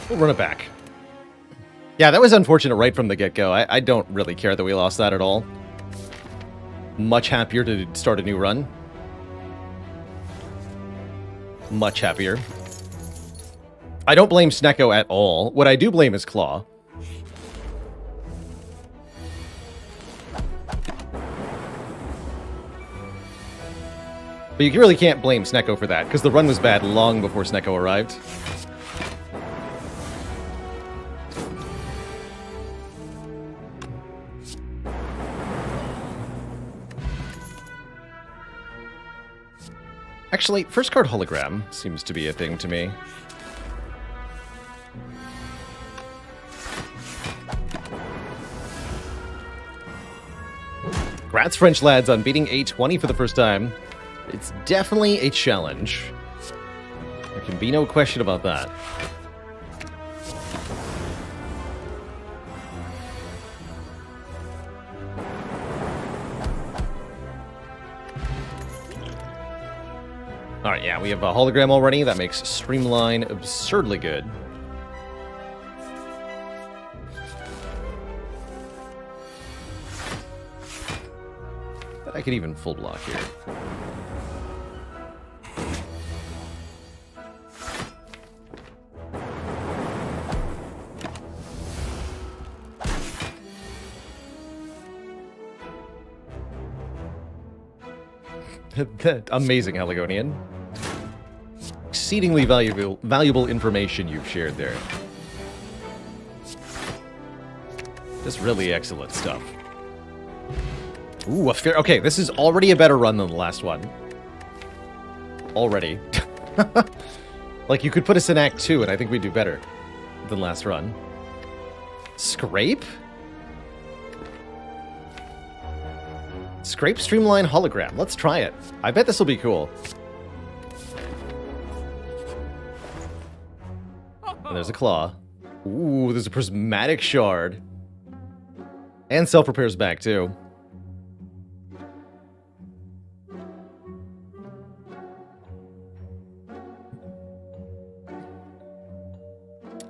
We'll run it back. Yeah, that was unfortunate right from the get-go. I don't really care that we lost that at all. Much happier to start a new run. Much happier. I don't blame Snecko at all. What I do blame is Claw. But you really can't blame Snecko for that, because the run was bad long before Snecko arrived. Actually, first card hologram seems to be a thing to me. Congrats, French lads, on beating A20 for the first time. It's definitely a challenge. There can be no question about that. Alright, yeah, we have a hologram already. That makes Streamline absurdly good. I could even full block here. Amazing, Haligonian. Exceedingly valuable information you've shared there. Just really excellent stuff. Ooh, a fair... Okay, this is already a better run than the last one. Already. Like, you could put us in Act 2, and I think we'd do better than last run. Scrape? Scrape Streamline Hologram. Let's try it. I bet this will be cool. And there's a claw. Ooh, there's a prismatic shard. And self-repairs back, too.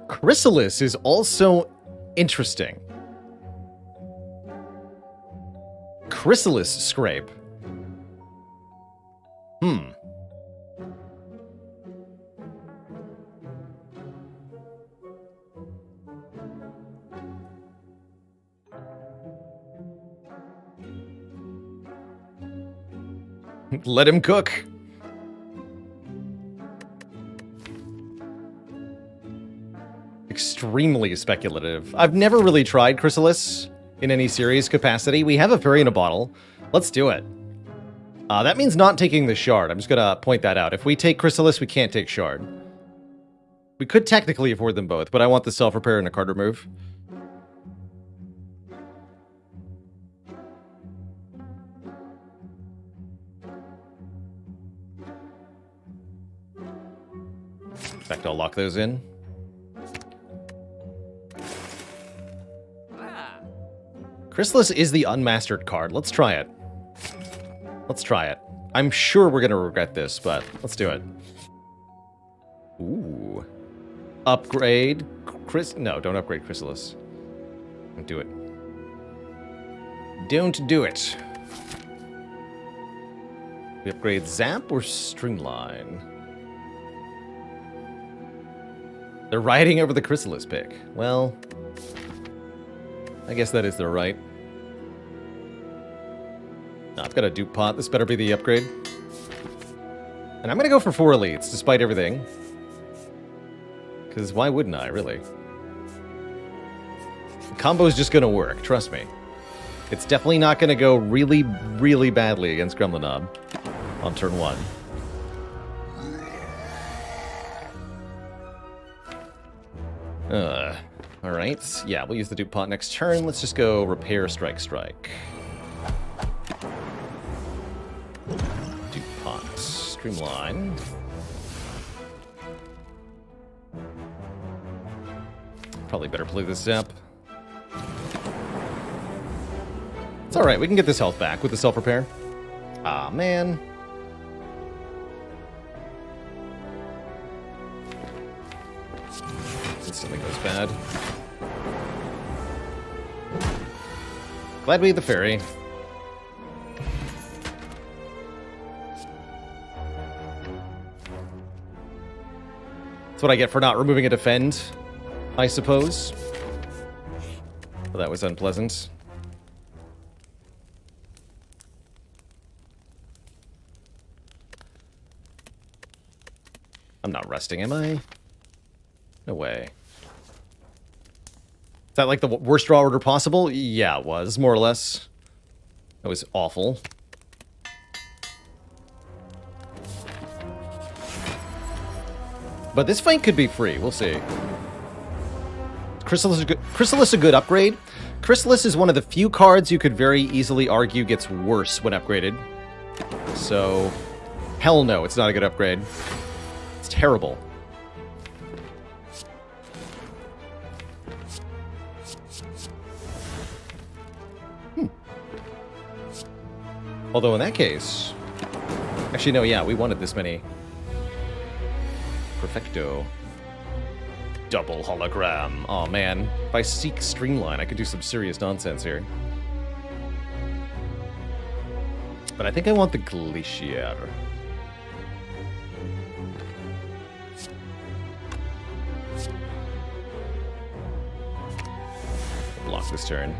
Chrysalis is also interesting. Chrysalis Scrape. Let him cook. Extremely speculative. I've never really tried Chrysalis in any serious capacity. We have a fairy in a bottle. Let's do it. That means not taking the shard. I'm just gonna point that out. If we take Chrysalis, we can't take shard. We could technically afford them both, but I want the self-repair and a card remove. In fact, I'll lock those in. Chrysalis is the unmastered card. Let's try it. Let's try it. I'm sure we're going to regret this, but let's do it. Ooh. Upgrade. No, don't upgrade Chrysalis. Don't do it. Don't do it. We upgrade Zap or Streamline? They're riding over the Chrysalis pick. Well... I guess that is their right. No, I've got a dupe pot. This better be the upgrade. And I'm going to go for 4 elites, despite everything. Because why wouldn't I, really? The combo's just going to work, trust me. It's definitely not going to go really, really badly against Gremlinob on turn 1. Alright, yeah, we'll use the dupe pot next turn. Let's just go repair, strike, strike. Dupe pot, streamline. Probably better play this Zap. It's alright, we can get this health back with the self-repair. Ah, man. Instantly goes bad. Glad we had the fairy. That's what I get for not removing a defend, I suppose. Well, that was unpleasant. I'm not resting, am I? No way. Is that like the worst draw order possible? Yeah, it was, more or less. That was awful. But this fight could be free, we'll see. Chrysalis a good upgrade? Chrysalis is one of the few cards you could very easily argue gets worse when upgraded. So, hell no, it's not a good upgrade. It's terrible. Although in that case... Actually, no, yeah, we wanted this many. Perfecto. Double hologram. Aw, man. If I seek Streamline, I could do some serious nonsense here. But I think I want the Glacier. Block this turn.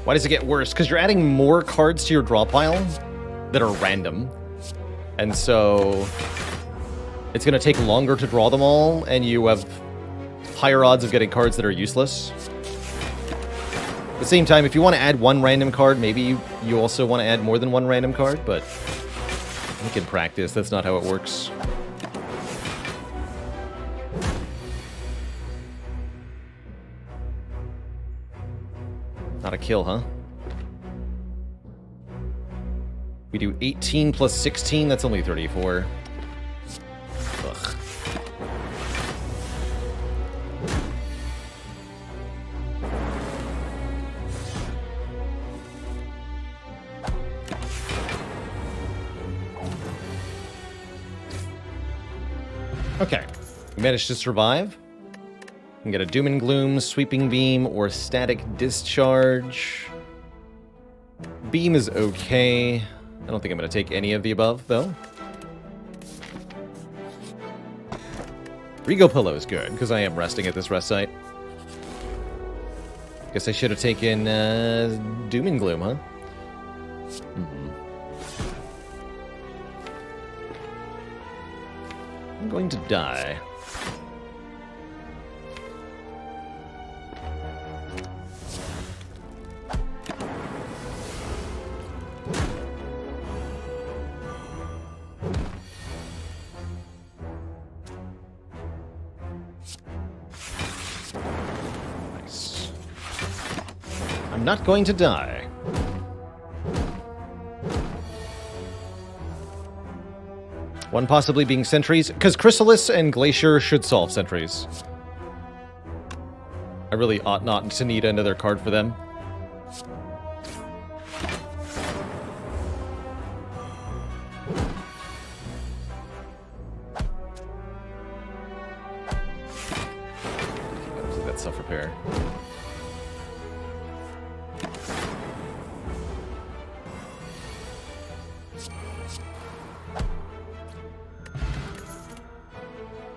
Why does it get worse? Because you're adding more cards to your draw pile that are random. And so it's going to take longer to draw them all, and you have higher odds of getting cards that are useless. At the same time, if you want to add one random card, maybe you also want to add more than one random card, but I think in practice, that's not how it works. Not a kill, huh? We do 18 plus 16, that's only 34. Ugh. Okay, we managed to survive. We can get a Doom and Gloom, Sweeping Beam, or Static Discharge. Beam is okay. I don't think I'm going to take any of the above, though. Rigo Pillow is good, because I am resting at this rest site. Guess I should have taken Doom and Gloom, huh? I'm going to die. Not going to die. One possibly being sentries, because Chrysalis and Glacier should solve sentries. I really ought not to need another card for them. That self-repair.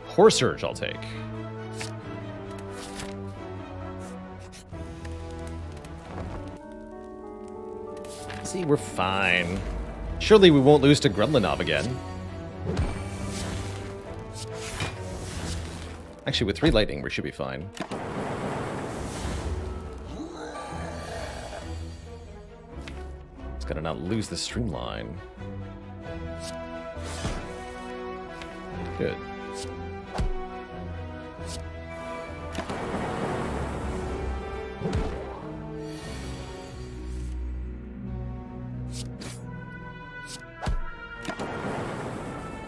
Core Surge I'll take. See, we're fine. Surely we won't lose to Gremlinov again. Actually, with 3 lightning, we should be fine. It's gotta not lose the streamline. Good.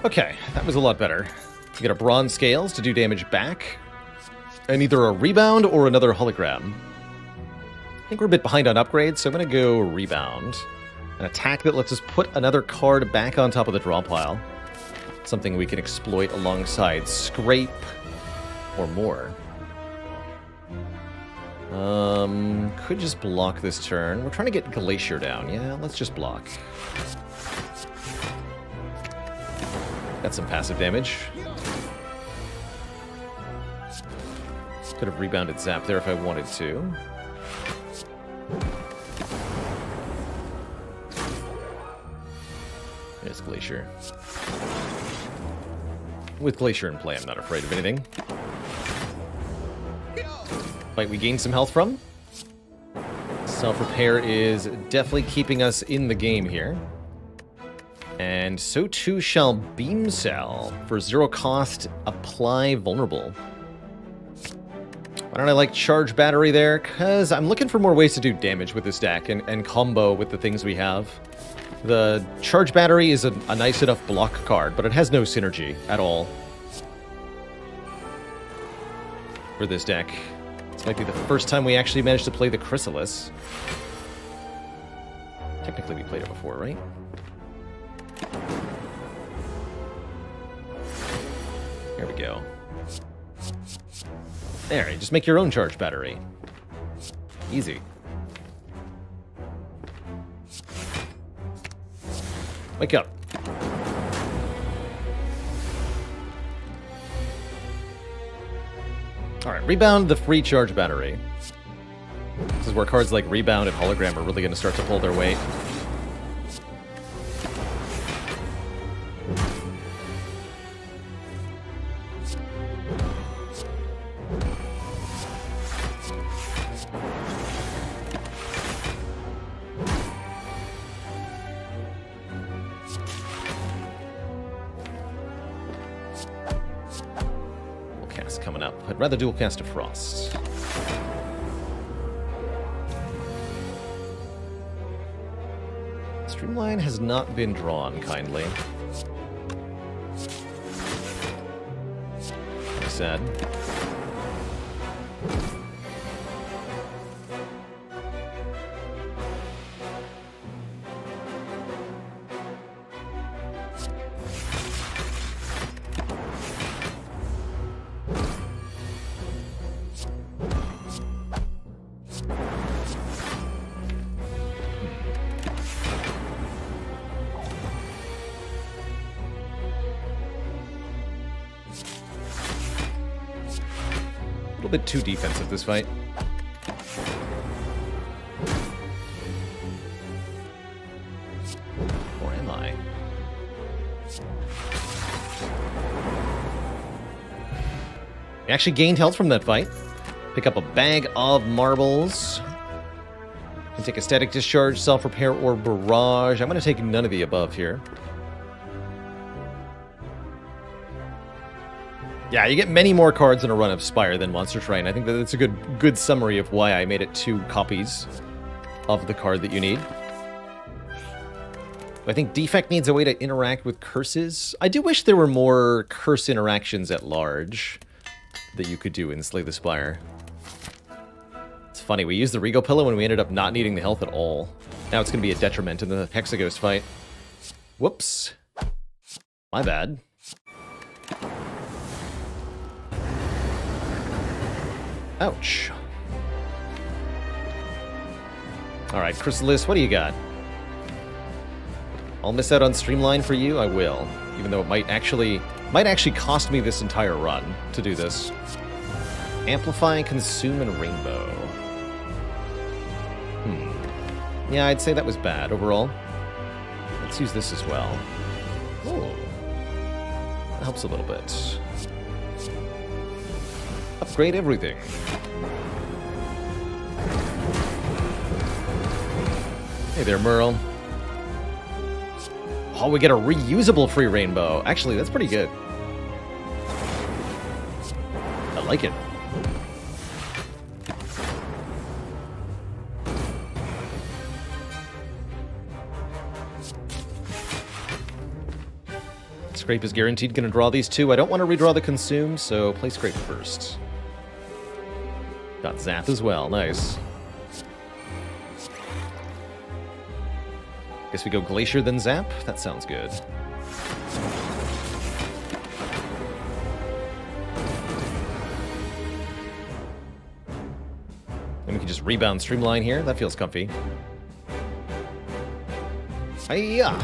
Okay, that was a lot better. You get a Bronze Scales to do damage back, and either a rebound or another hologram. think we're a bit behind on upgrades, so I'm going to go Rebound. An attack that lets us put another card back on top of the draw pile. Something we can exploit alongside Scrape or more. Could just block this turn. We're trying to get Glacier down. Yeah, let's just block. Got some passive damage. Could have rebounded Zap there if I wanted to. There's Glacier. With Glacier in play, I'm not afraid of anything. Fight we gained some health from. Self-repair is definitely keeping us in the game here. And so too shall Beam Cell. For 0 cost, apply vulnerable. Why don't I like Charge Battery there? Because I'm looking for more ways to do damage with this deck and combo with the things we have. The Charge Battery is a nice enough block card, but it has no synergy at all for this deck. This might be the first time we actually managed to play the Chrysalis. Technically we played it before, right? Here we go. There, you just make your own Charge Battery. Easy. Wake up. Alright, rebound the free Charge Battery. This is where cards like Rebound and Hologram are really going to start to pull their weight. Coming up. I'd rather dual cast a Frost. Streamline has not been drawn kindly. Sad. A little bit too defensive this fight. Or am I? We actually gained health from that fight. Pick up a bag of marbles. And take a Static Discharge, Self-Repair, or Barrage. I'm going to take none of the above here. Yeah, you get many more cards in a run of Spire than Monster Train. I think that that's a good summary of why I made it 2 copies of the card that you need. I think Defect needs a way to interact with curses. I do wish there were more curse interactions at large that you could do in Slay the Spire. It's funny, we used the Regal Pillow and we ended up not needing the health at all. Now it's going to be a detriment in the Hexaghost fight. Whoops. My bad. Ouch. Alright, Chrysalis, what do you got? I'll miss out on Streamline for you? I will. Even though it might actually cost me this entire run to do this. Amplify, Consume, and Rainbow. Yeah, I'd say that was bad overall. Let's use this as well. Oh. That helps a little bit. Upgrade everything. Hey there, Merle. Oh, we get a reusable free rainbow. Actually, that's pretty good. I like it. Scrape is guaranteed going to draw these 2. I don't want to redraw the Consume, so play Scrape first. Got Zap as well. Nice. Guess we go Glacier then Zap? That sounds good. And we can just rebound Streamline here. That feels comfy. Hiya!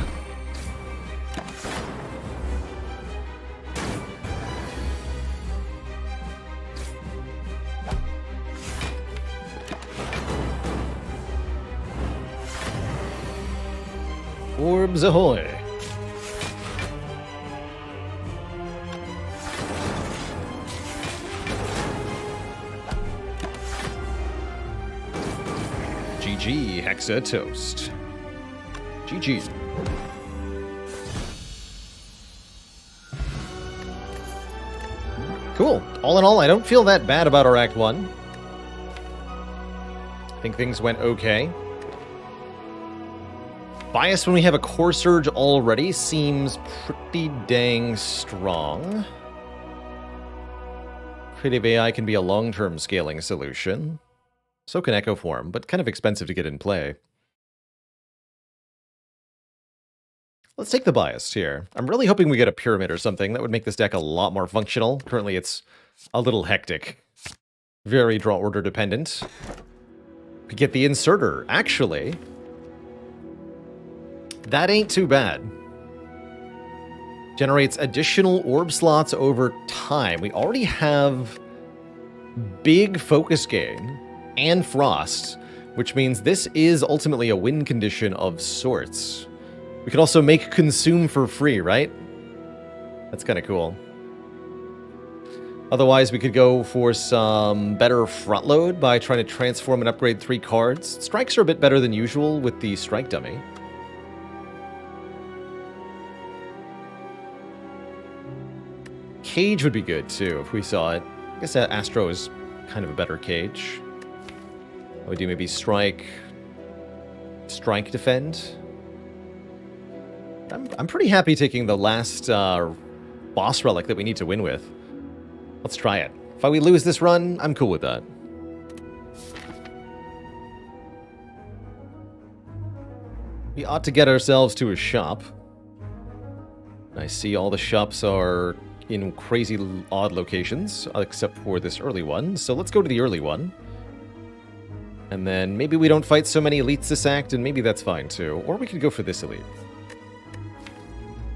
Orbs ahoy! GG, Hexa toast. GG. Cool. All in all, I don't feel that bad about our Act 1. I think things went okay. Bias when we have a Core Surge already seems pretty dang strong. Creative AI can be a long-term scaling solution. So can Echo Form, but kind of expensive to get in play. Let's take the Bias here. I'm really hoping we get a Pyramid or something. That would make this deck a lot more functional. Currently it's a little hectic. Very draw order dependent. We get the Inserter, actually. That ain't too bad. Generates additional orb slots over time. We already have big focus gain and frost, which means this is ultimately a win condition of sorts. We could also make consume for free, right? That's kind of cool. Otherwise, we could go for some better front load by trying to transform and upgrade 3 cards. Strikes are a bit better than usual with the strike dummy. Cage would be good, too, if we saw it. I guess Astro is kind of a better cage. I would do maybe Strike Defend. I'm pretty happy taking the last boss relic that we need to win with. Let's try it. If we lose this run, I'm cool with that. We ought to get ourselves to a shop. I see all the shops are in crazy odd locations, except for this early one. So let's go to the early one. And then maybe we don't fight so many elites this act, and maybe that's fine too. Or we could go for this elite.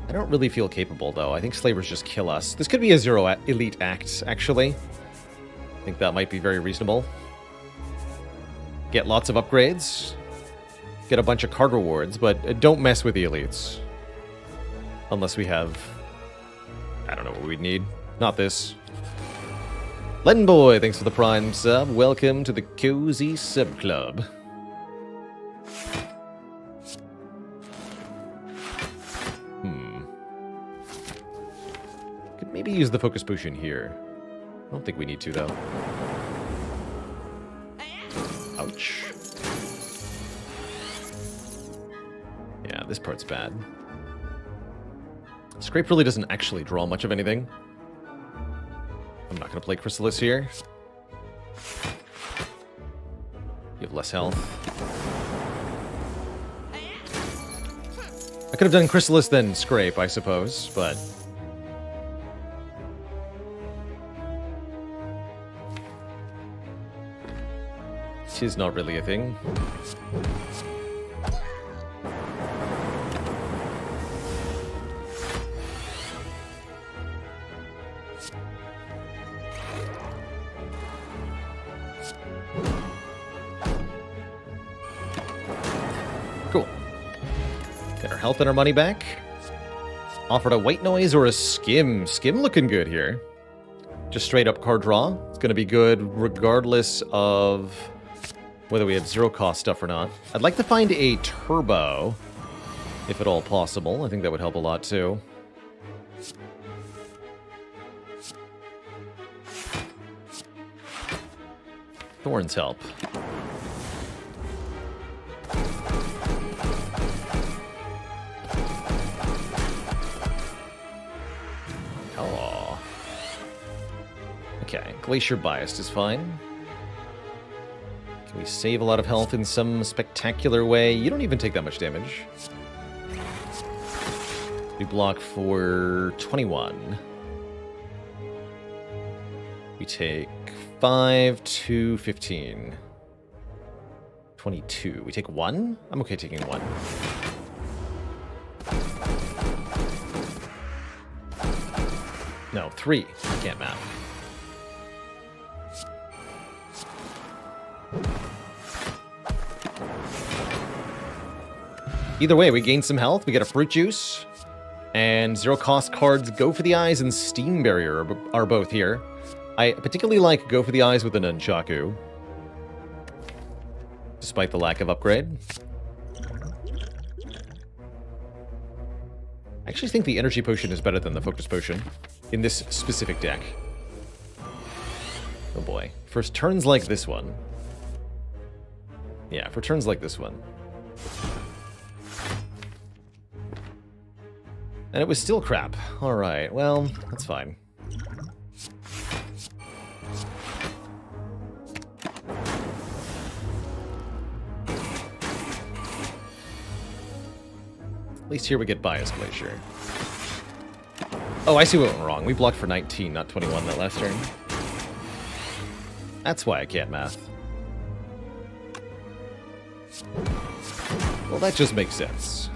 I don't really feel capable, though. I think Slavers just kill us. This could be a 0 elite act, actually. I think that might be very reasonable. Get lots of upgrades. Get a bunch of card rewards, but don't mess with the elites. Unless we have... I don't know what we'd need. Not this. Len Boy, thanks for the Prime sub. Welcome to the Cozy Sub Club. Could maybe use the Focus Potion here. I don't think we need to, though. Ouch. Yeah, this part's bad. Scrape really doesn't actually draw much of anything. I'm not going to play Chrysalis here. You have less health. I could have done Chrysalis then Scrape, I suppose, but... Tis not really a thing. Cool. Get our health and our money back. Offered a white noise or a skim. Skim looking good here. Just straight up card draw. It's going to be good regardless of whether we have 0 cost stuff or not. I'd like to find a turbo, if at all possible. I think that would help a lot too. Thorns help. Oh. Okay, Glacier Biased is fine. Can we save a lot of health in some spectacular way? You don't even take that much damage. We block for 21. We take 5 to 15. 22. We take 1? I'm okay taking 1. No, 3. Can't map. Either way, we gain some health, we get a fruit juice, and zero cost cards Go for the Eyes and Steam Barrier are both here. I particularly like Go for the Eyes with a Nunchaku, despite the lack of upgrade. I actually think the Energy Potion is better than the Focus Potion in this specific deck. Oh boy. For turns like this one. Yeah, for turns like this one. And it was still crap. Alright, well, that's fine. At least here we get Bias Glacier. Oh, I see what went wrong. We blocked for 19, not 21 that last turn. That's why I can't math. Well, that just makes sense.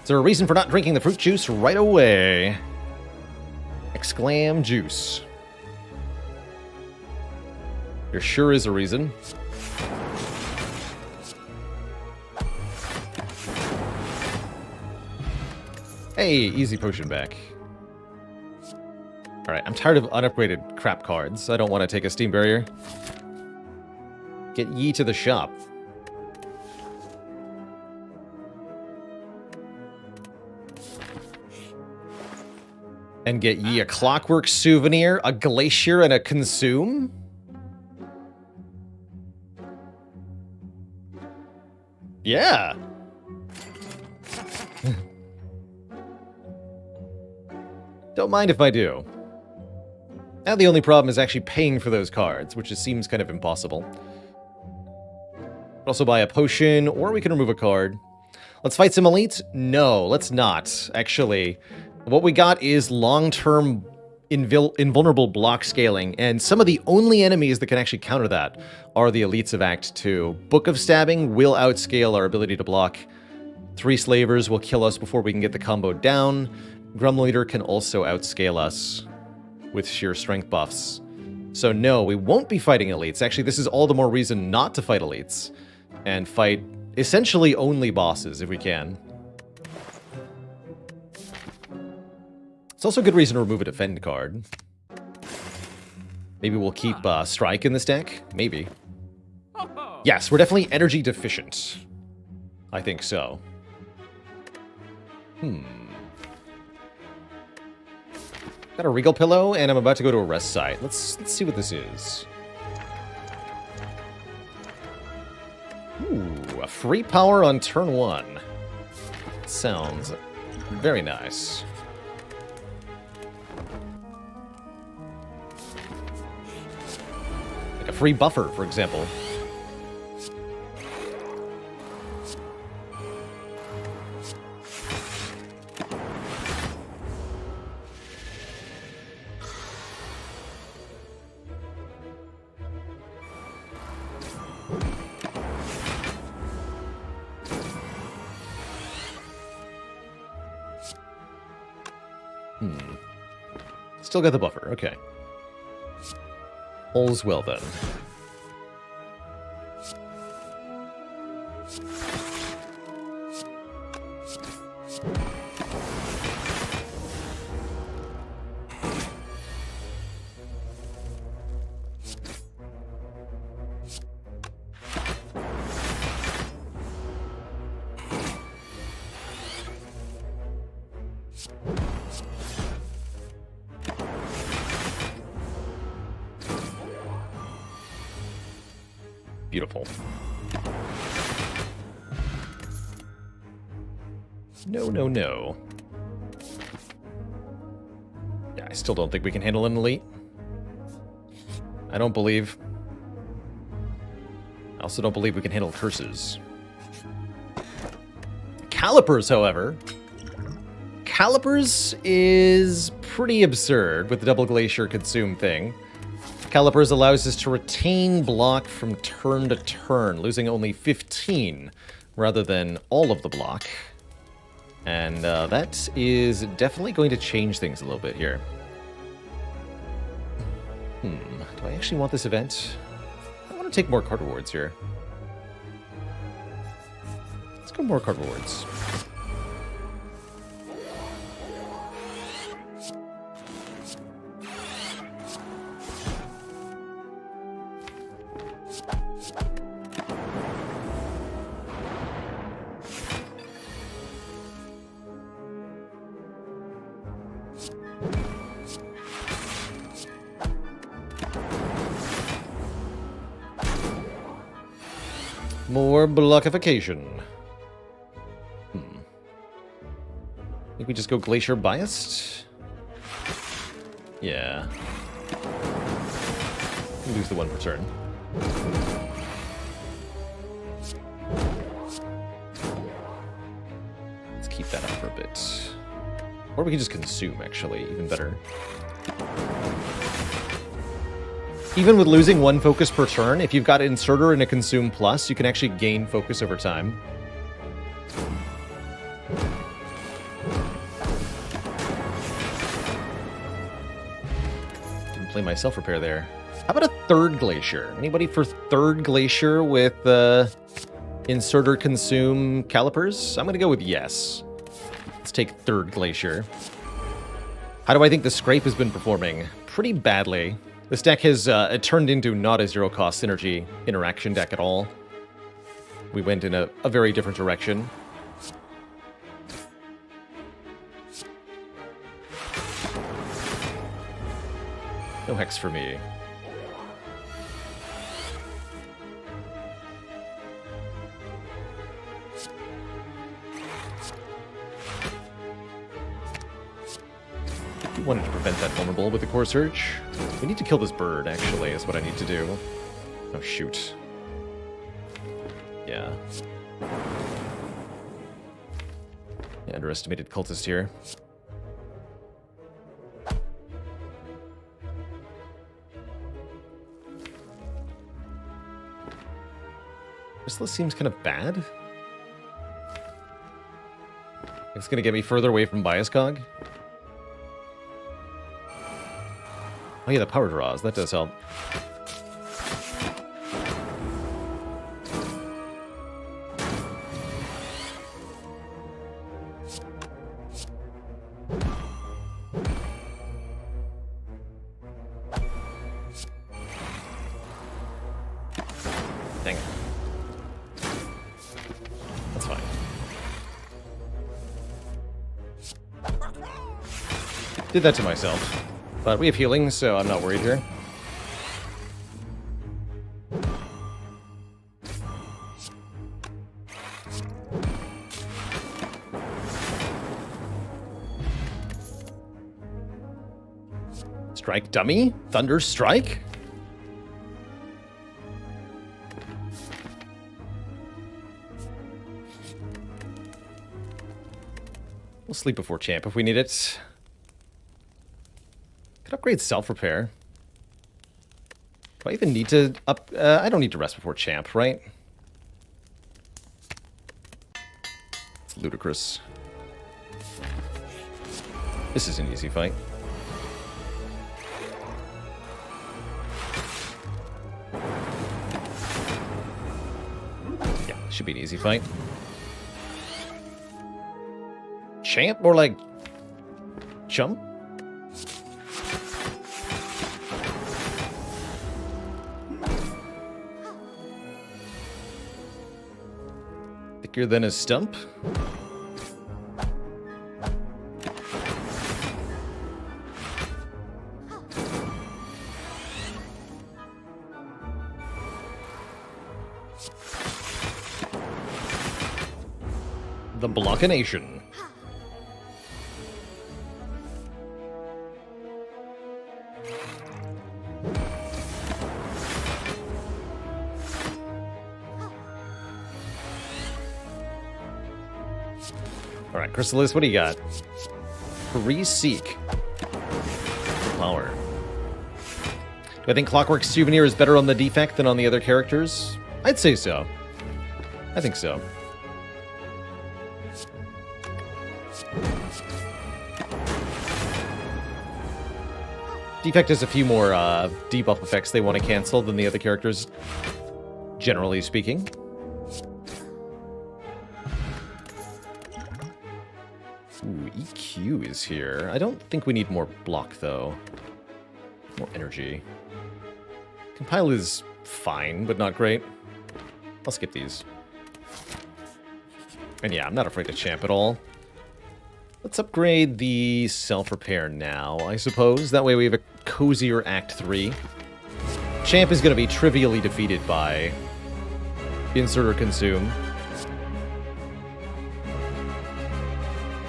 Is there a reason for not drinking the fruit juice right away? Exclam juice. There sure is a reason. Hey, easy potion back. Alright, I'm tired of unupgraded crap cards. I don't want to take a Steam Barrier. Get ye to the shop. And get ye a Clockwork Souvenir, a Glacier, and a Consume? Yeah. Don't mind if I do. Now the only problem is actually paying for those cards, which just seems kind of impossible. Also buy a potion, or we can remove a card. Let's fight some elites? No, let's not, actually. What we got is long-term invulnerable block scaling, and some of the only enemies that can actually counter that are the elites of Act 2. Book of Stabbing will outscale our ability to block. 3 Slavers will kill us before we can get the combo down. Grumleader can also outscale us with sheer strength buffs. So no, we won't be fighting elites. Actually, this is all the more reason not to fight elites, and fight essentially only bosses if we can. It's also a good reason to remove a defend card. Maybe we'll keep Strike in this deck? Maybe. Yes, we're definitely energy deficient. I think so. Got a Regal Pillow, and I'm about to go to a rest site. Let's see what this is. Ooh, a free power on turn 1. Sounds very nice. Like a free buffer, for example. Still got the buffer, okay. All's well then. Beautiful. No, no, no. Yeah, I still don't think we can handle an elite. I don't believe. I also don't believe we can handle curses. Calipers, however. Calipers is pretty absurd with the double glacier consume thing. Calipers allows us to retain block from turn to turn, losing only 15 rather than all of the block. And that is definitely going to change things a little bit here. Do I actually want this event? I want to take more card rewards here. Let's go more card rewards. More blockification. I think we just go Glacier Biased. Yeah. Lose the one per turn. Let's keep that up for a bit. Or we can just consume, actually. Even better. Even with losing one focus per turn, if you've got an Inserter and a Consume Plus, you can actually gain focus over time. Didn't play my self-repair there. How about a third Glacier? Anybody for third Glacier with Inserter, Consume, Calipers? I'm going to go with yes. Let's take third Glacier. How do I think the Scrape has been performing? Pretty badly. This deck has turned into not a zero-cost synergy interaction deck at all. We went in a very different direction. No Hex for me. Wanted to prevent that vulnerable with the Core Surge. We need to kill this bird, actually, is what I need to do. Oh, shoot. Yeah. Underestimated cultist here. Chrysalis seems kind of bad. It's going to get me further away from Bias Cog. Oh yeah, the power draws. That does help. Dang it. That's fine. Did that to myself. But we have healing, so I'm not worried here. Strike dummy? Thunder Strike? We'll sleep before champ if we need it. Could upgrade self-repair. Do I even need to up... I don't need to rest before champ, right? It's ludicrous. This is an easy fight. Yeah, should be an easy fight. Champ? More like... Chump? Thicker than a stump? The Blockination. Alright, Chrysalis, what do you got? Free Seek. Power. Do I think Clockwork Souvenir is better on the Defect than on the other characters? I'd say so. I think so. Defect has a few more debuff effects they want to cancel than the other characters, generally speaking. Ooh, EQ is here. I don't think we need more block, though. More energy. Compile is fine, but not great. I'll skip these. And yeah, I'm not afraid to champ at all. Let's upgrade the self-repair now, I suppose. That way we have a cozier Act 3. Champ is going to be trivially defeated by Insert or Consume.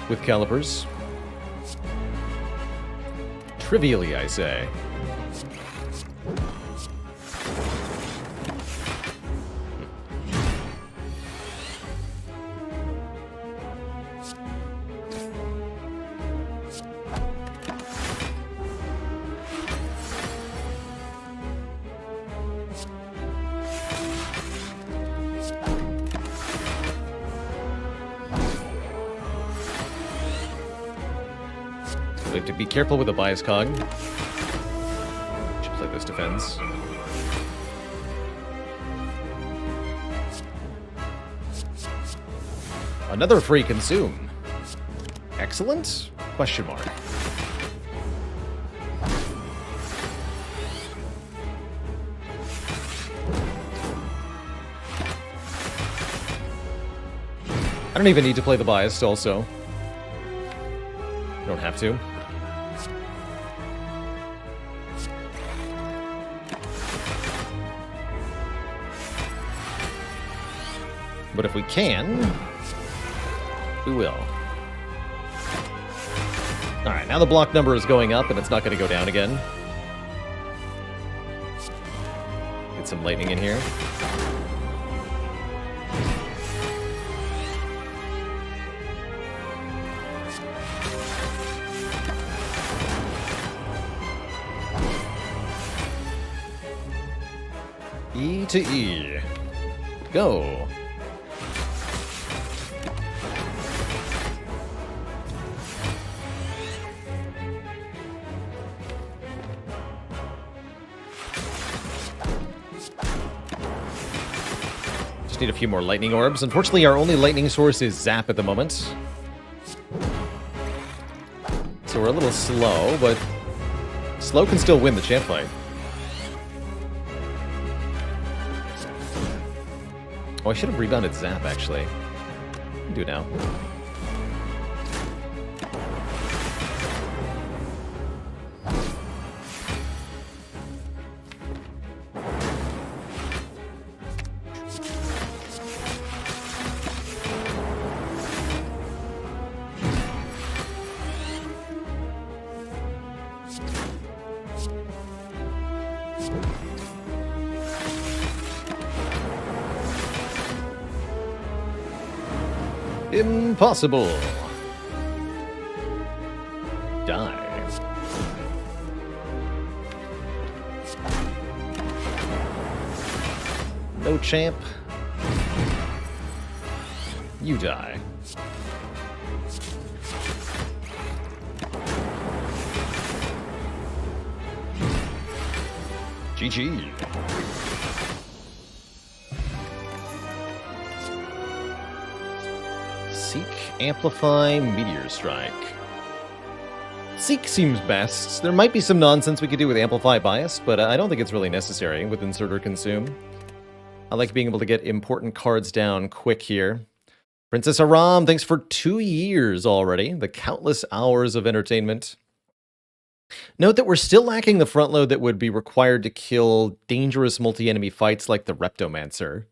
With calipers. Trivially, I say. We have to be careful with the bias cog. Should play this defense. Another free consume. Excellent? Question mark. I don't even need to play the biased also. Don't have to. But if we can, we will. Alright, now the block number is going up and it's not going to go down again. Get some lightning in here. E to E. Go. Just need a few more lightning orbs. Unfortunately, our only lightning source is Zap at the moment. So we're a little slow, but slow can still win the champ fight. Oh, I should have rebounded Zap, actually. Can do it now. Impossible. Die. No champ. You die. GG. Seek, Amplify, Meteor Strike. Seek seems best. There might be some nonsense we could do with Amplify Bias, but I don't think it's really necessary with Insert or Consume. I like being able to get important cards down quick here. Princess Aram, thanks for 2 years already. The countless hours of entertainment. Note that we're still lacking the front load that would be required to kill dangerous multi-enemy fights like the Reptomancer.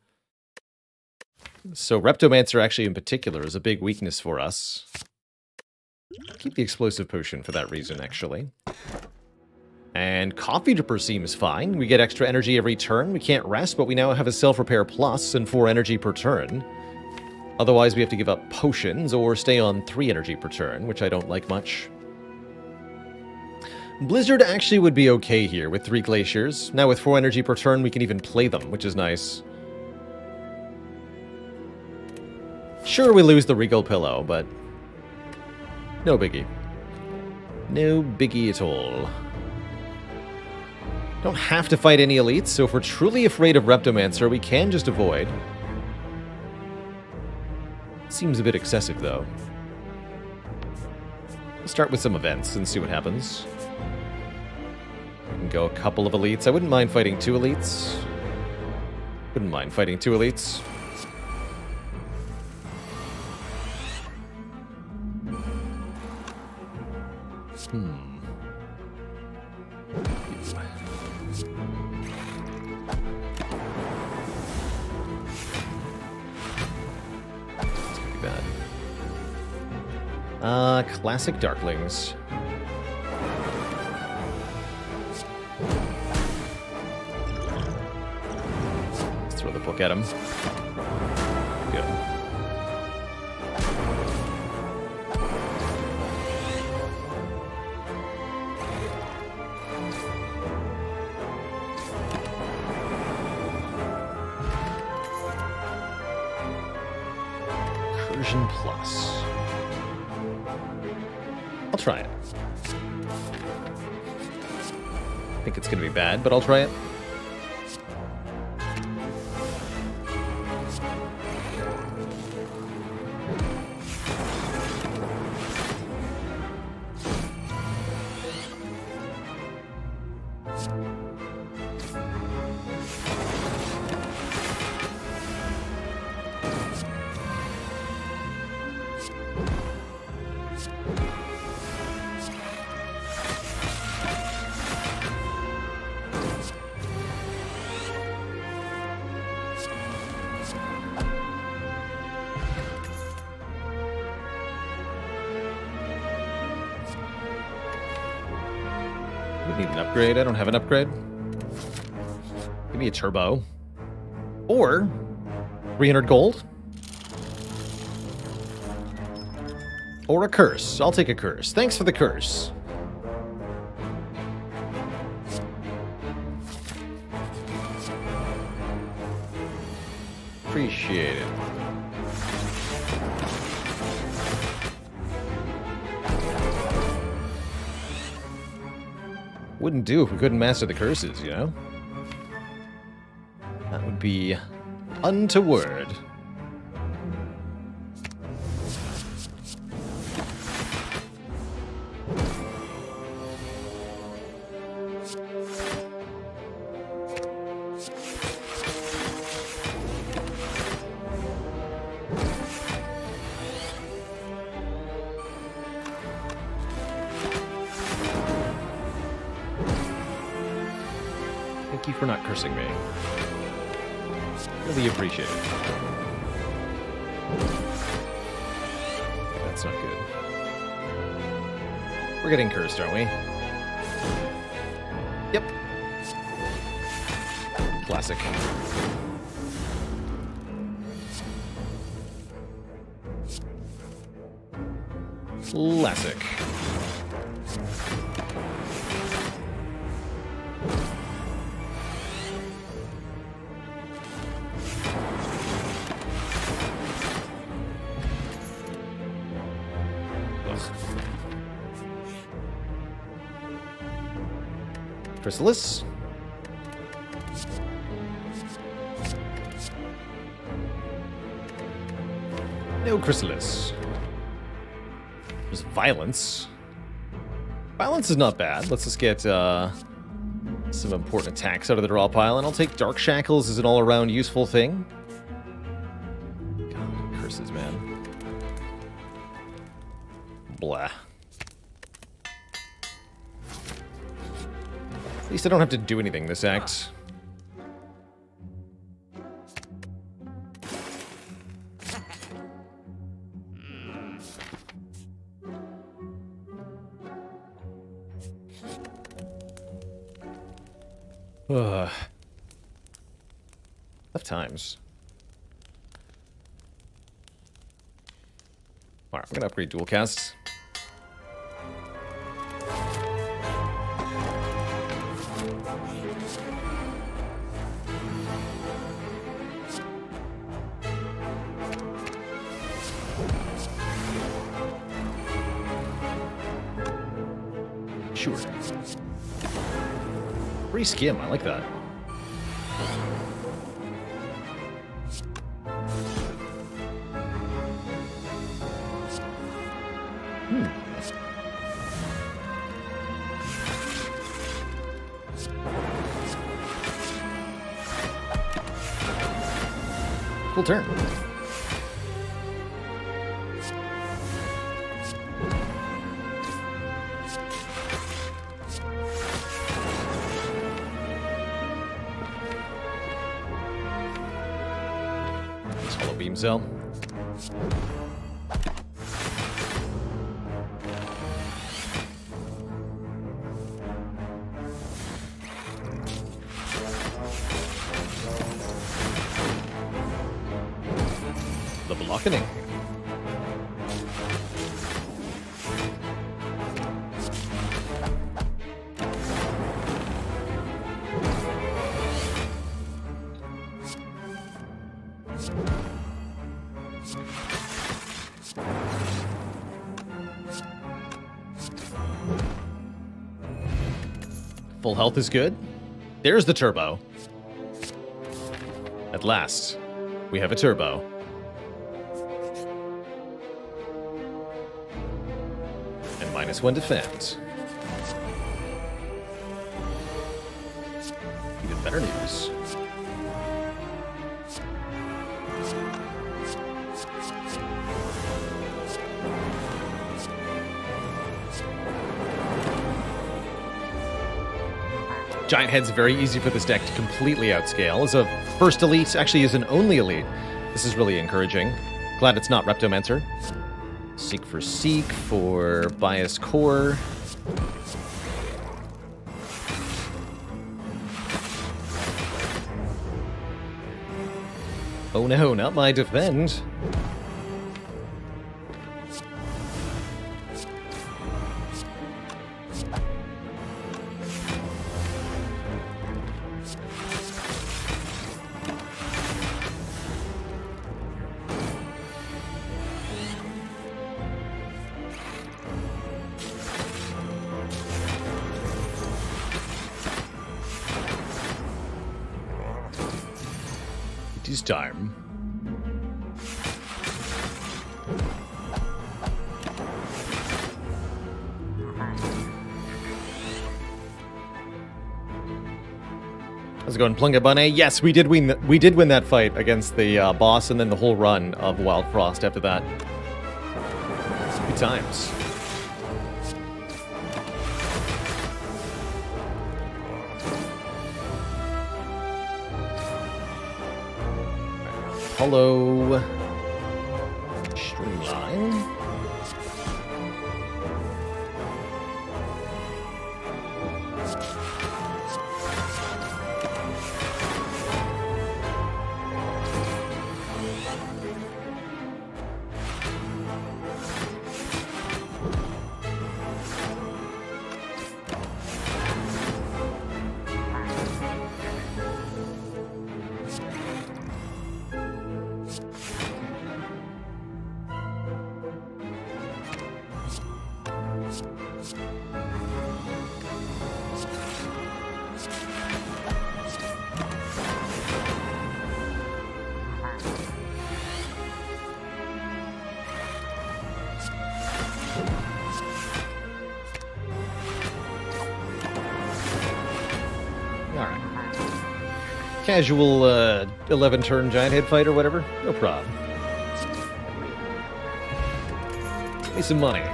So Reptomancer actually in particular is a big weakness for us. Keep the explosive potion for that reason, actually. And Coffee Dripper seems fine. We get extra energy every turn. We can't rest, but we now have a self-repair plus and 4 energy per turn. Otherwise, we have to give up potions or stay on 3 energy per turn, which I don't like much. Blizzard actually would be okay here with 3 glaciers. Now with 4 energy per turn, we can even play them, which is nice. Sure, we lose the Regal Pillow, but no biggie. No biggie at all. Don't have to fight any elites, so if we're truly afraid of Reptomancer, we can just avoid. Seems a bit excessive, though. Let's start with some events and see what happens. We can go a couple of elites. I wouldn't mind fighting 2 elites. Wouldn't mind fighting 2 elites. Classic Darklings. Let's throw the book at him. Good. Incursion Plus. I'll try it. I think it's going to be bad, but I'll try it. Need an upgrade. I don't have an upgrade. Give me a turbo. Or 300 gold. Or a curse. I'll take a curse. Thanks for the curse. Appreciate it. Wouldn't do if we couldn't master the curses, you know? That would be untoward. Thank you for not cursing me. Really appreciate it. Okay, that's not good. We're getting cursed, aren't we? Yep. Classic. Classic. Chrysalis. No Chrysalis. There's Violence. Violence is not bad. Let's just get some important attacks out of the draw pile, and I'll take Dark Shackles as an all-around useful thing. God, curses, man. Blah. At least I don't have to do anything this act. Ugh. Tough times. All right, I'm going to upgrade dual casts. Sure. Free skim, I like that. Cool turn. Hollow beam cell. The blockening. Full health is good. There's the turbo. At last, we have a turbo. And -1 defend. Even better news. Giant Head's very easy for this deck to completely outscale. As a first elite, actually as an only elite, this is really encouraging. Glad it's not Reptomancer. Seek for Bias Core. Oh no, not my defend. It is time. How's it going, Plunga Bunny? Yes, we did win that fight against the boss, and then the whole run of Wild Frost after that. Good times. Hollow Streamline. Casual 11-turn giant head fight or whatever. No problem. Give me some money.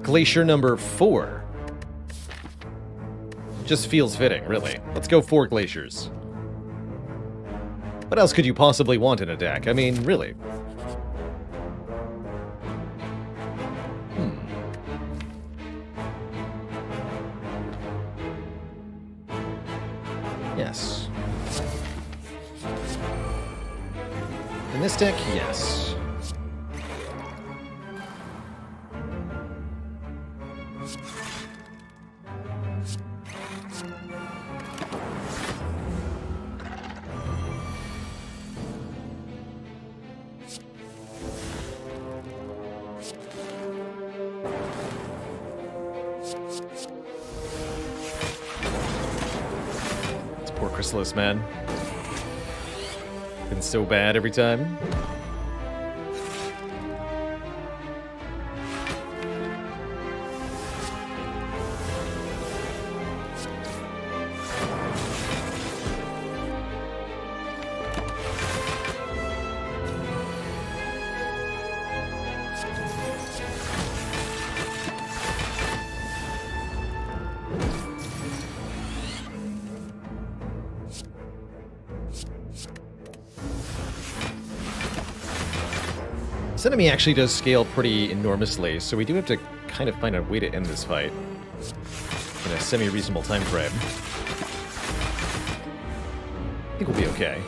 Glacier number 4. Just feels fitting, really. Let's go 4 glaciers. What else could you possibly want in a deck? I mean, really. Yes. In this deck, yes. Poor Chrysalis, man. Been so bad every time. This enemy actually does scale pretty enormously, so we do have to kind of find a way to end this fight in a semi-reasonable time frame. I think we'll be okay.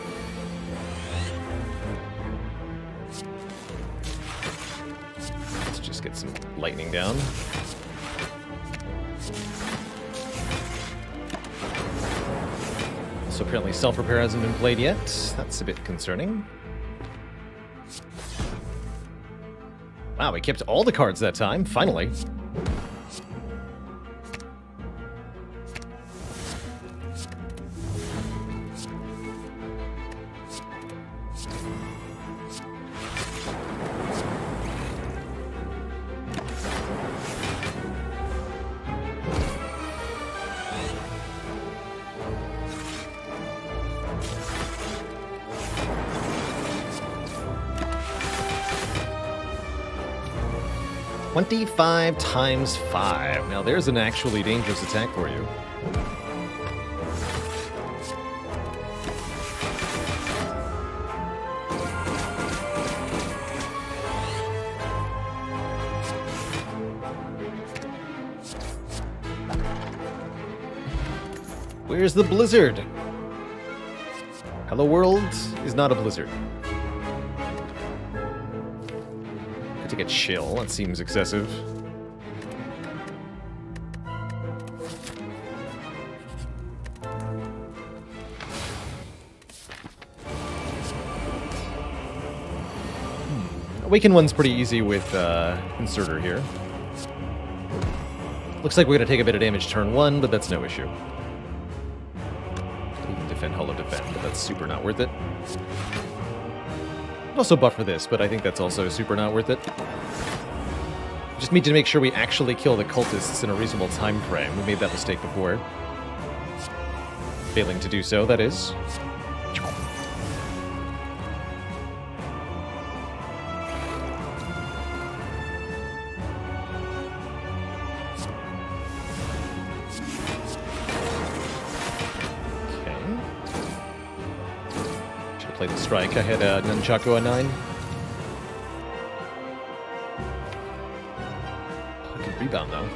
Let's just get some lightning down. So apparently self-repair hasn't been played yet. That's a bit concerning. Wow, we kept all the cards that time, finally. $25 times 5. Now there's an actually dangerous attack for you. Where's the blizzard? Hello World is not a blizzard. To get chill, that seems excessive. Awaken one's pretty easy with Inserter here. Looks like we're gonna take a bit of damage turn 1, but that's no issue. Even defend, hollow defend, but that's super not worth it. Also buffer this, but I think that's also super not worth it. Just need to make sure we actually kill the cultists in a reasonable time frame. We made that mistake before. Failing to do so, that is. Play the strike. I had a Nunchaku on 9. I could rebound though.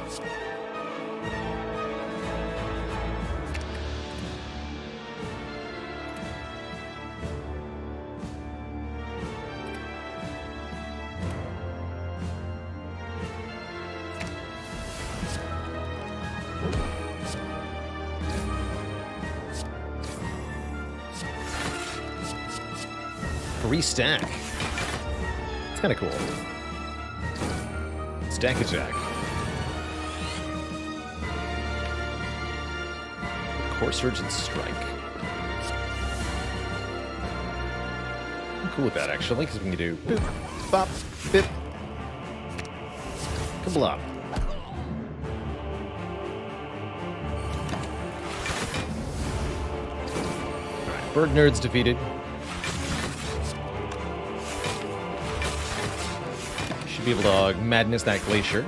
Stack. It's kind of cool. Stack attack. Core Surge and Strike. I'm cool with that actually, because we can do boop, bop, bip, kablop. Alright, Bird Nerds defeated. Be able to madness that glacier.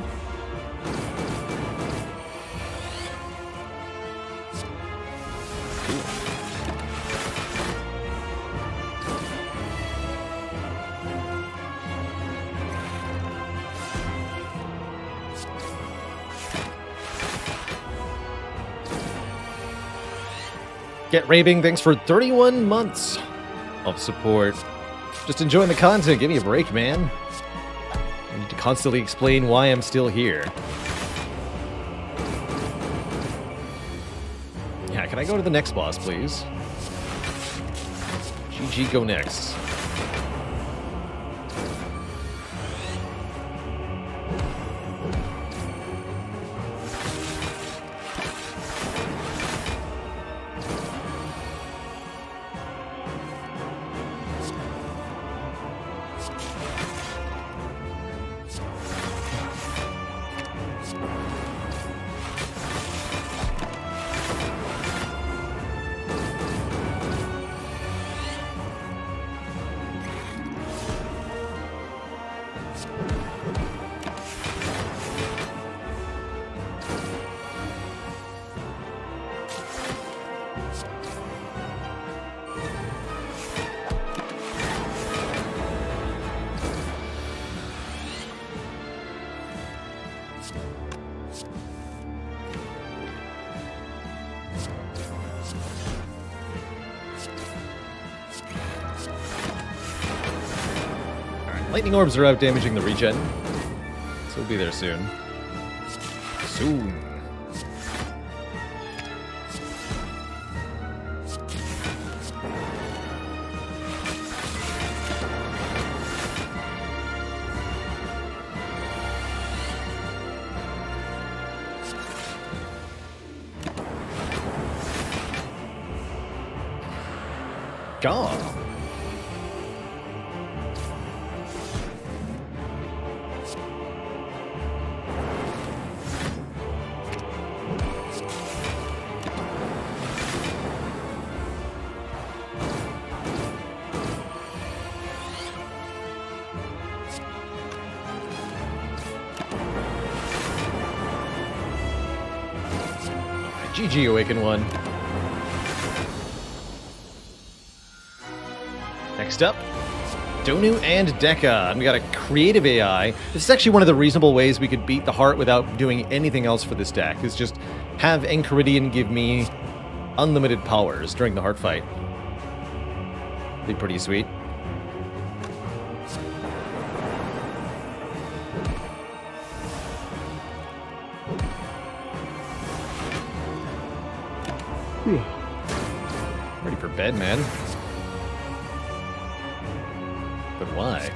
Cool. Get Raving, thanks for 31 months of support. Just enjoying the content. Give me a break, man. I need to constantly explain why I'm still here. Yeah, can I go to the next boss, please? GG, go next. Lightning orbs are out damaging the regen. So we'll be there soon. Soon. God. GG Awaken 1. Next up, Donu and Deka. And we got a creative AI. This is actually one of the reasonable ways we could beat the heart without doing anything else for this deck, is just have Enchiridion give me unlimited powers during the heart fight. Be pretty sweet. Ready for bed, man. But why?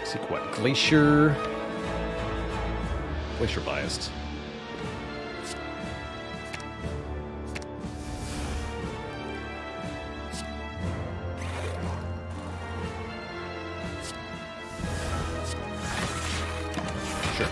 See what? Glacier biased. Sure.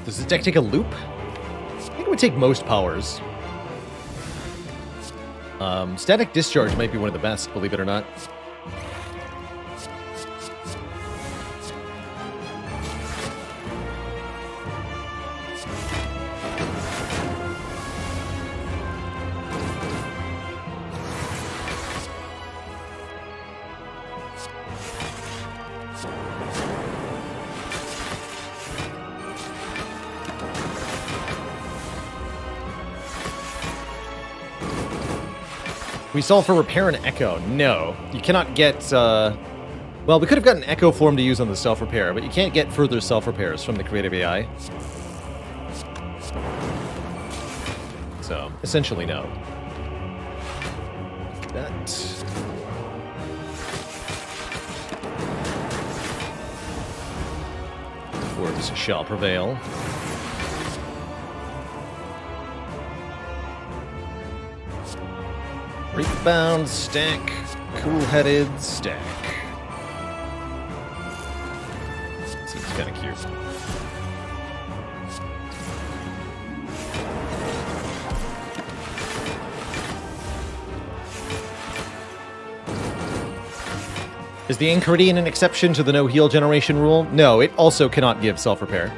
Does this deck take a loop? I think it would take most powers. Static Discharge might be one of the best, believe it or not. We solve for Repair and Echo. No. You cannot get, well, we could have gotten Echo form to use on the self-repair, but you can't get further self-repairs from the creative AI. So, essentially, no. That. Words shall prevail. Rebound, stack, cool-headed, stack. Seems kind of cute. Is the Enchiridion an exception to the no heal generation rule? No, it also cannot give self-repair.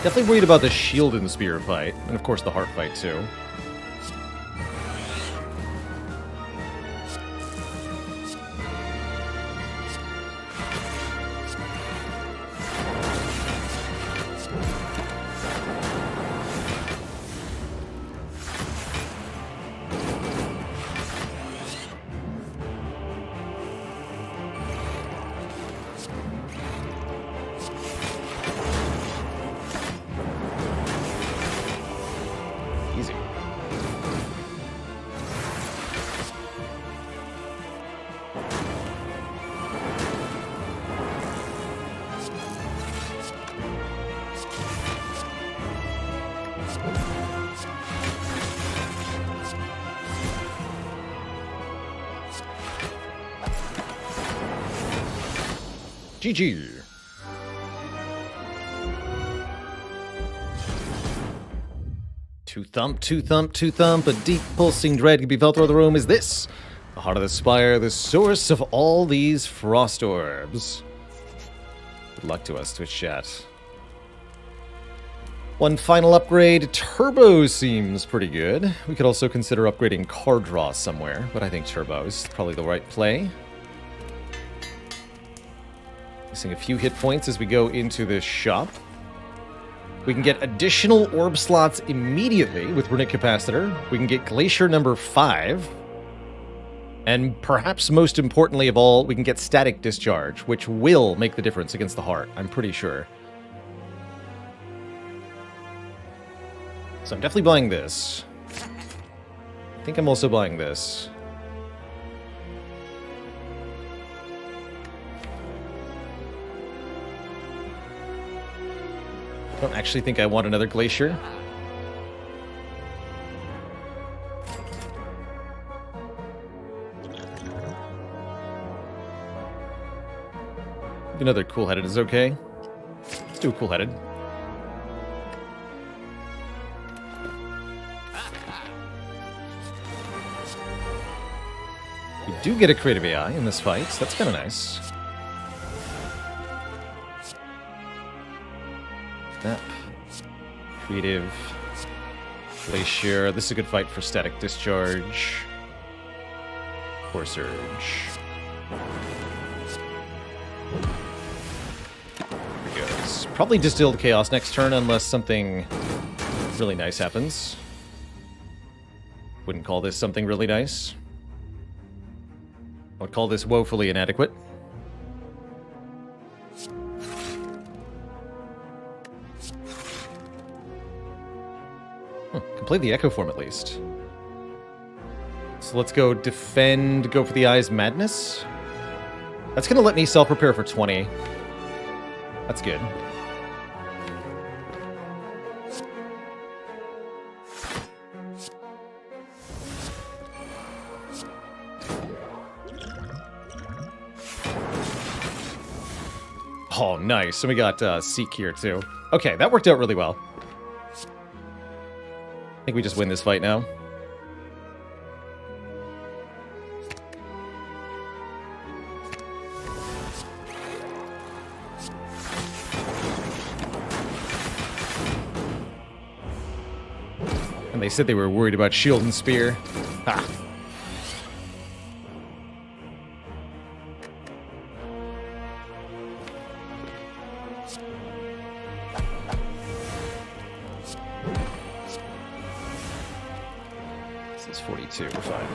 Definitely worried about the shield and spear fight, and of course the heart fight too. GG. Two thump, two thump, two thump. A deep pulsing dread can be felt through the room. Is this the heart of the spire, the source of all these frost orbs? Good luck to us, Twitch chat. One final upgrade. Turbo seems pretty good. We could also consider upgrading card draw somewhere, but I think Turbo is probably the right play. Missing a few hit points as we go into this shop. We can get additional orb slots immediately with Runic Capacitor. We can get Glacier number 5. And perhaps most importantly of all, we can get Static Discharge, which will make the difference against the heart, I'm pretty sure. So I'm definitely buying this. I think I'm also buying this. I don't actually think I want another Glacier. Another Cool-Headed is okay. Let's do a Cool-Headed. We do get a Creative AI in this fight, so that's kind of nice. Snap. Creative. Glacier. This is a good fight for Static Discharge. Core Surge. There he goes. Probably Distilled Chaos next turn unless something really nice happens. Wouldn't call this something really nice. I would call this woefully inadequate. Can play the Echo form at least. So let's go defend, go for the Eye's Madness. That's going to let me self-prepare for 20. That's good. Oh, nice. So we got Seek here, too. Okay, that worked out really well. I think we just win this fight now. And they said they were worried about Shield and Spear. Ha! This is 42, we're fine.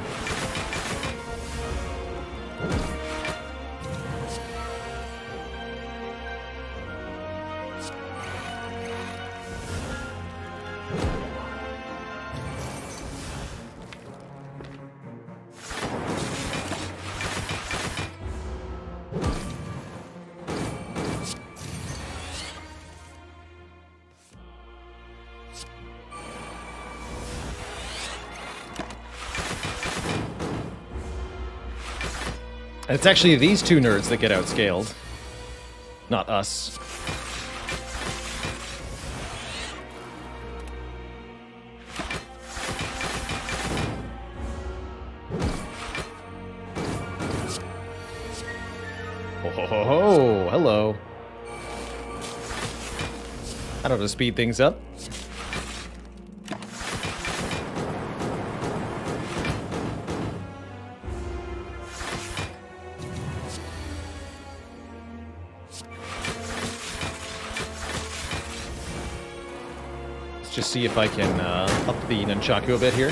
And it's actually these two nerds that get outscaled, not us. Oh, ho, ho, ho. Hello. I don't know to speed things up. Just see if I can up the nunchaku a bit here.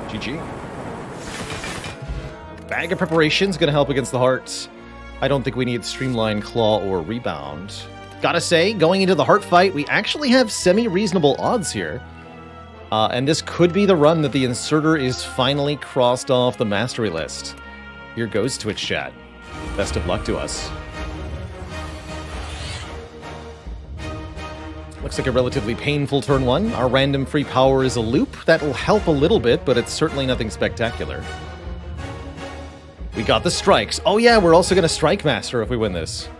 GG. Bag of Preparation's gonna help against the heart. I don't think we need Streamline, Claw, or Rebound. Gotta say, going into the heart fight, we actually have semi-reasonable odds here. And this could be the run that the inserter is finally crossed off the mastery list. Here goes Twitch chat. Best of luck to us. Looks like a relatively painful turn 1. Our random free power is a loop. That'll help a little bit, but it's certainly nothing spectacular. We got the strikes. Oh yeah, we're also going to Strike Master if we win this.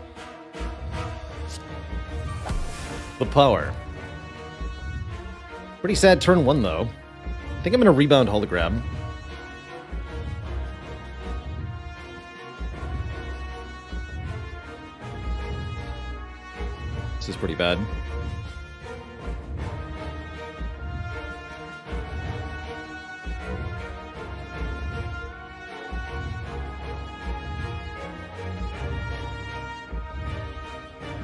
The power. Pretty sad turn 1, though. I think I'm going to rebound Hologram. This is pretty bad.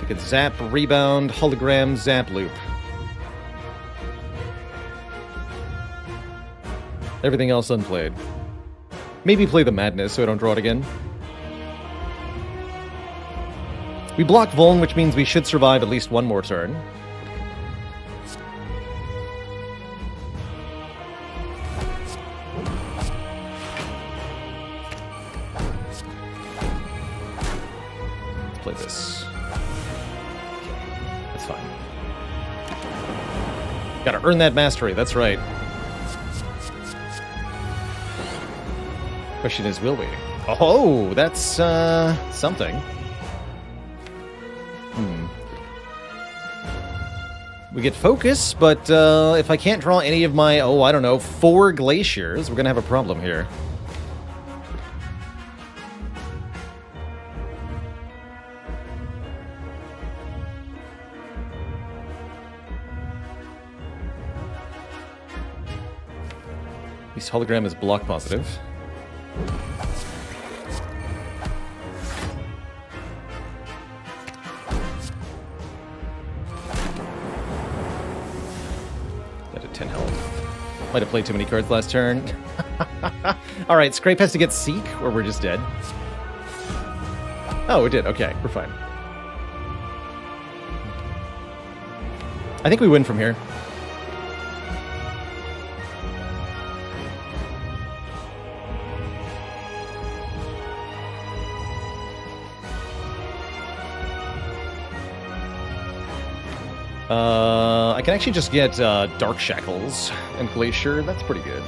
I could zap, rebound, hologram, zap, loop. Everything else unplayed. Maybe play the Madness so I don't draw it again. We block Vuln, which means we should survive at least one more turn. Let's play this. That's fine. Gotta earn that mastery, that's right. Question is, will we? Oh, that's, something. We get focus, but if I can't draw any of my, I don't know, 4 glaciers, we're gonna have a problem here. At least hologram is block positive. Might have played too many cards last turn. Alright, Scrape has to get Seek, or we're just dead. Oh, it did. Okay, we're fine. I think we win from here. I can actually just get Dark Shackles and Glacier. That's pretty good.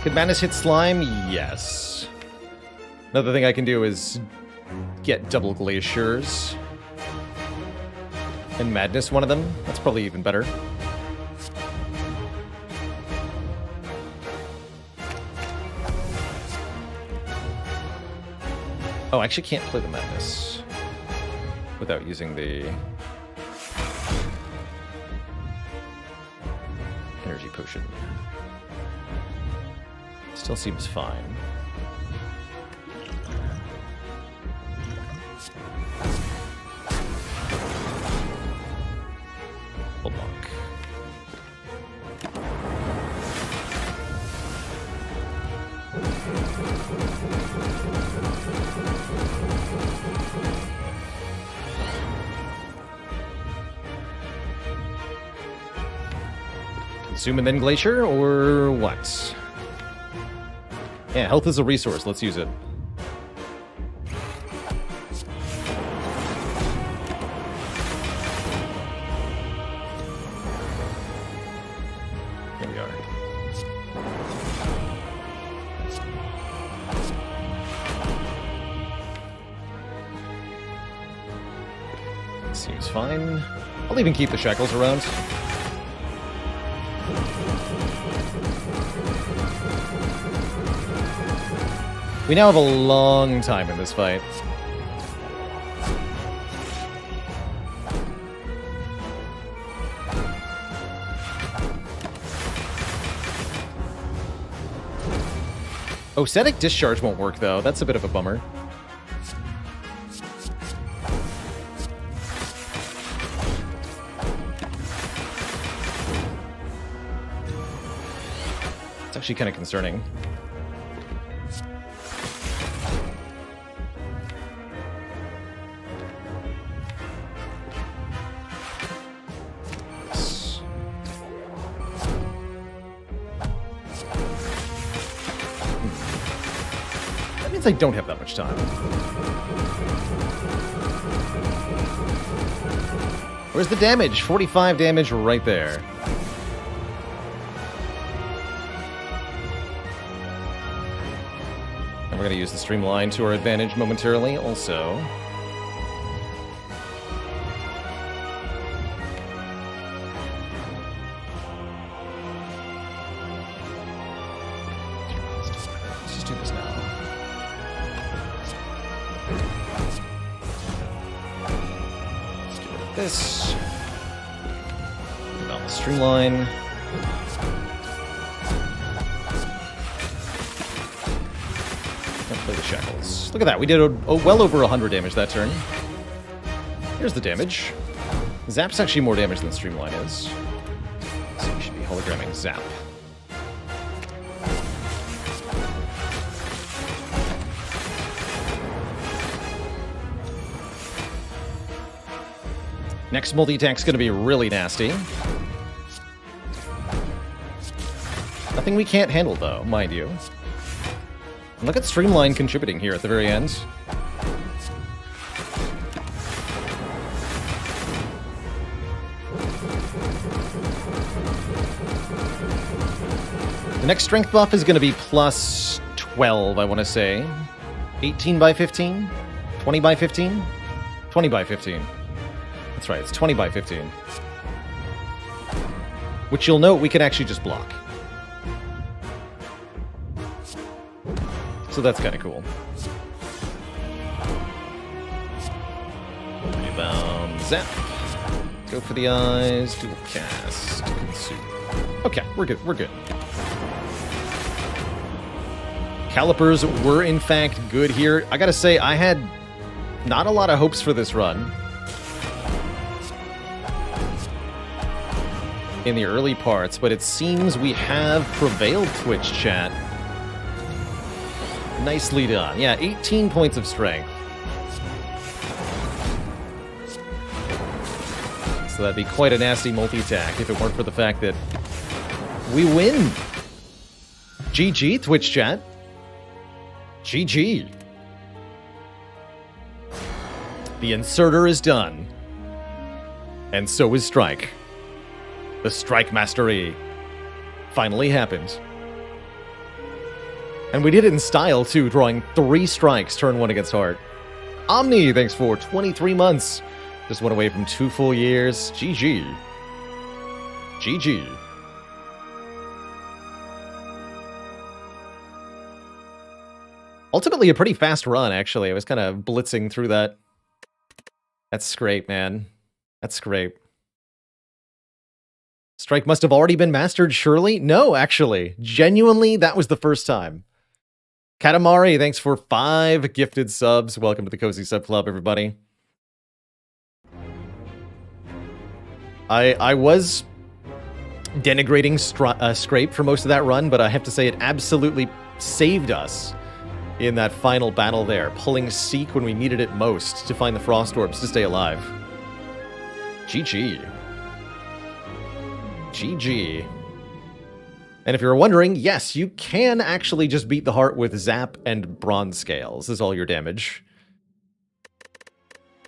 Could Madness hit Slime? Yes. Another thing I can do is get double Glaciers. And Madness one of them. That's probably even better. Oh, I actually can't play the Madness without using the Energy Potion. Still seems fine. Full block. Consume and then Glacier, or what? Yeah, health is a resource. Let's use it. Here we are. Seems fine. I'll even keep the shackles around. We now have a long time in this fight. Oh, Static Discharge won't work, though. That's a bit of a bummer. It's actually kind of concerning. Since I don't have that much time. Where's the damage? 45 damage right there. And we're going to use the streamline to our advantage momentarily also. Let's just do this now. Let's get rid of this. Put on the streamline. Play the shackles. Look at that. We did well over 100 damage that turn. Here's the damage. Zap's actually more damage than Streamline is. So we should be hologramming Zap. Next multi-attack's going to be really nasty. Nothing we can't handle, though, mind you. Look at Streamline contributing here at the very end. The next strength buff is going to be plus 12, I want to say. 18 by 15? 20 by 15? 20 by 15. That's right, it's 20 by 15. Which you'll note we can actually just block. So that's kind of cool. Rebound, zap. Go for the eyes, dual cast, consume. Okay, we're good, we're good. Calipers were in fact good here. I gotta say, I had not a lot of hopes for this run. In the early parts, but it seems we have prevailed, Twitch chat. Nicely done. Yeah, 18 points of strength. So that'd be quite a nasty multi-attack if it weren't for the fact that we win. GG, Twitch chat. GG. The inserter is done. And so is Strike. The Strike Mastery finally happened. And we did it in style, too, drawing 3 strikes, turn 1 against Heart. Omni, thanks for 23 months. Just went away from 2 full years. GG. GG. Ultimately, a pretty fast run, actually. I was kind of blitzing through that. That's great, man. That's great. Strike must have already been mastered, surely? No, actually. Genuinely, that was the first time. Katamari, thanks for 5 gifted subs. Welcome to the Cozy Sub Club, everybody. I was denigrating Scrape for most of that run, but I have to say it absolutely saved us in that final battle there, pulling Seek when we needed it most to find the Frost Orbs to stay alive. GG. GG. And if you're wondering, yes, you can actually just beat the Heart with Zap and Bronze Scales is all your damage.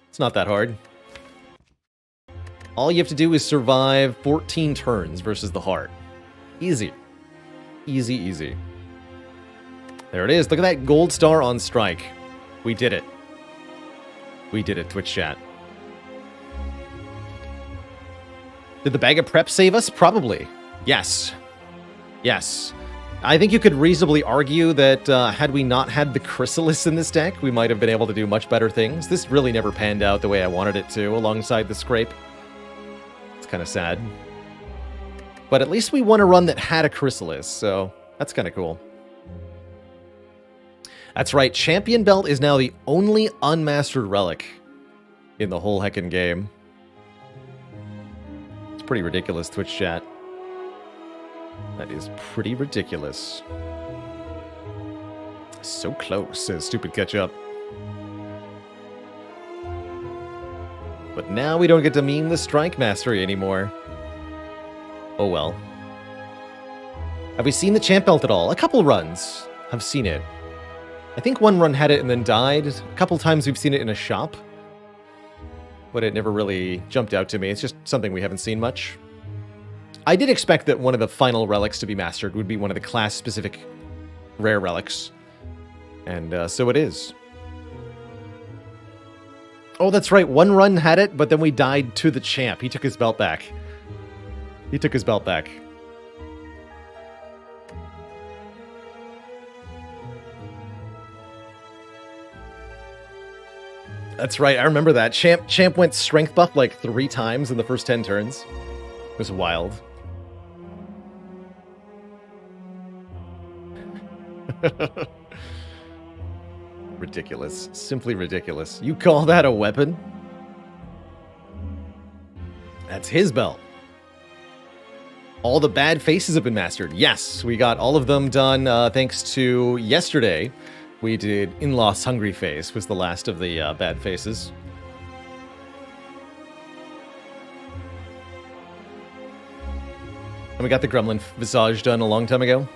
It's not that hard. All you have to do is survive 14 turns versus the Heart. Easy. Easy, easy. There it is. Look at that gold star on Strike. We did it. We did it, Twitch chat. Did the bag of prep save us? Probably. Yes. Yes. I think you could reasonably argue that had we not had the Chrysalis in this deck, we might have been able to do much better things. This really never panned out the way I wanted it to, alongside the Scrape. It's kind of sad. But at least we won a run that had a Chrysalis, so that's kind of cool. That's right, Champion Belt is now the only unmastered relic in the whole heckin' game. It's pretty ridiculous, Twitch chat. That is pretty ridiculous. So close, says Stupid Ketchup. But now we don't get to meme the Strike Mastery anymore. Oh well. Have we seen the Champ Belt at all? A couple runs. I've seen it. I think one run had it and then died. A couple times we've seen it in a shop, but it never really jumped out to me. It's just something we haven't seen much. I did expect that one of the final relics to be mastered would be one of the class-specific rare relics. And so it is. Oh, that's right. One run had it, but then we died to the champ. He took his belt back. He took his belt back. That's right. I remember that. Champ went strength buff like 3 times in the first 10 turns. It was wild. Ridiculous. Simply ridiculous. You call that a weapon? That's his belt. All the bad faces have been mastered. Yes, we got all of them done thanks to yesterday. We did In-Loss Hungry Face, was the last of the bad faces. And we got the Gremlin Visage done a long time ago.